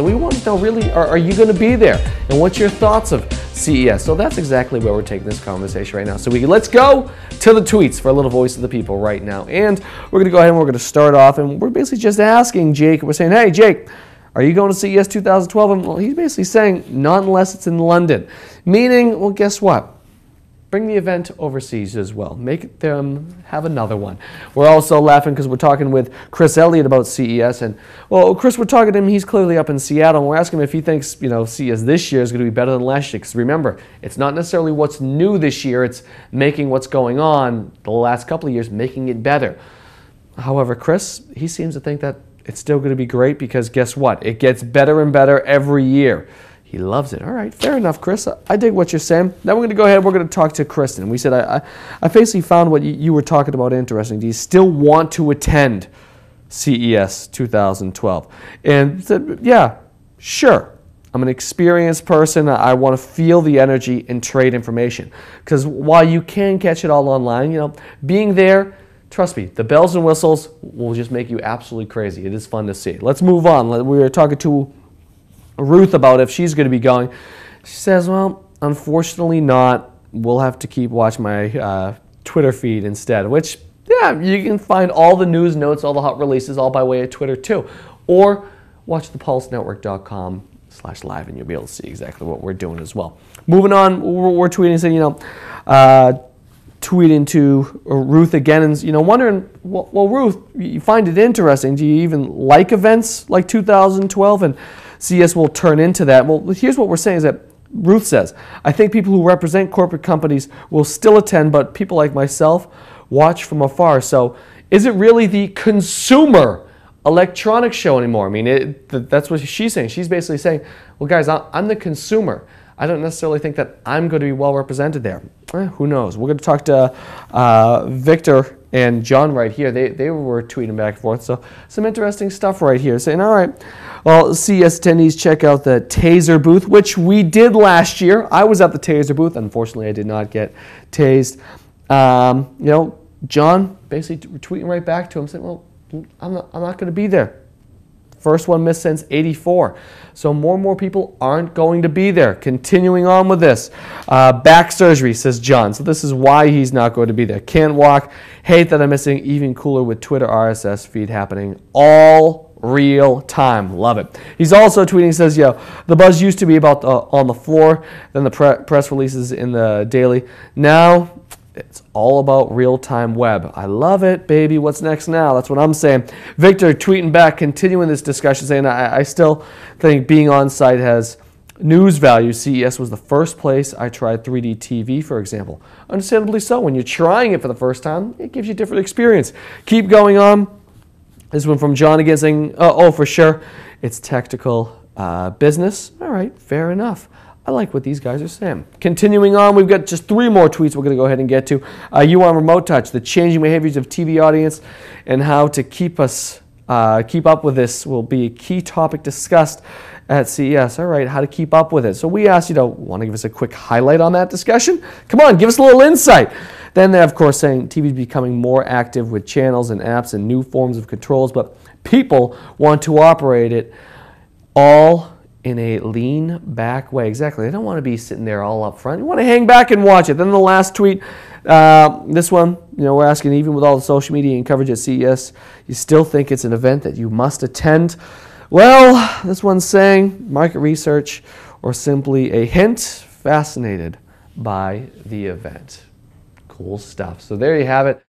So we want to know, really, are you going to be there? And what's your thoughts of CES? So that's exactly where we're taking this conversation right now. So let's go to the tweets for a little voice of the people right now. And we're going to go ahead and we're going to start off. And we're basically just asking Jake. We're saying, hey, Jake, are you going to CES 2012? And well, he's basically saying, not unless it's in London. Meaning, well, guess what? Bring the event overseas as well. Make them have another one. We're also laughing because we're talking with Chris Elliott about CES. And, well, Chris, we're talking to him. He's clearly up in Seattle. And we're asking him if he thinks, CES this year is going to be better than last year. Because remember, it's not necessarily what's new this year. It's making what's going on the last couple of years, making it better. However, Chris, he seems to think that it's still going to be great because guess what? It gets better and better every year. He loves it. All right, fair enough, Chris. I dig what you're saying. Now we're going to go ahead. We're going to talk to Kristen. We said, I basically found what you were talking about interesting. Do you still want to attend CES 2012? And said, yeah, sure. I'm an experienced person. I want to feel the energy and trade information. Because while you can catch it all online, being there, trust me, the bells and whistles will just make you absolutely crazy. It is fun to see. Let's move on. We were talking to Ruth about if she's going to be going. She says, well, unfortunately not. We'll have to keep watching my Twitter feed instead, which, yeah, you can find all the news notes, all the hot releases, all by way of Twitter too. Or watch thepulsenetwork.com/live and you'll be able to see exactly what we're doing as well. Moving on, we're tweeting saying, tweeting to Ruth again and wondering, well, Ruth, you find it interesting. Do you even like events like 2012? And CES will turn into that. Well, here's what we're saying is that Ruth says, I think people who represent corporate companies will still attend, but people like myself watch from afar. So is it really the consumer electronics show anymore? I mean, that's what she's saying. She's basically saying, well, guys, I'm the consumer. I don't necessarily think that I'm going to be well represented there. Who knows? We're going to talk to Victor and John right here. They were tweeting back and forth. So some interesting stuff right here. Saying, all right, well, CES attendees check out the Taser booth, which we did last year. I was at the Taser booth. Unfortunately, I did not get tased. John basically tweeting right back to him saying, well, I'm not going to be there. First one missed since '84. So more and more people aren't going to be there. Continuing on with this. Back surgery, says John. So this is why he's not going to be there. Can't walk. Hate that I'm missing. Even cooler with Twitter RSS feed happening all real time. Love it. He's also tweeting, says, the buzz used to be about on the floor, then the press releases in the daily. Now it's all about real-time web. I love it, baby. What's next now? That's what I'm saying. Victor tweeting back, continuing this discussion, saying, I still think being on site has news value. CES was the first place I tried 3D TV, for example. Understandably so. When you're trying it for the first time, it gives you a different experience. Keep going on. This one from John again saying, oh, for sure, it's tactical business. All right, fair enough. I like what these guys are saying. Continuing on, we've got just 3 more tweets we're going to go ahead and get to. You on Remote Touch, the changing behaviors of TV audience and how to keep up with this will be a key topic discussed at CES. All right, how to keep up with it. So we asked, want to give us a quick highlight on that discussion? Come on, give us a little insight. Then they're, of course, saying TV is becoming more active with channels and apps and new forms of controls, but people want to operate it all in a lean back way. Exactly. They don't want to be sitting there all up front. You want to hang back and watch it. Then the last tweet, this one, we're asking, even with all the social media and coverage at CES, you still think it's an event that you must attend? Well, this one's saying market research or simply a hint, fascinated by the event. Cool stuff. So there you have it.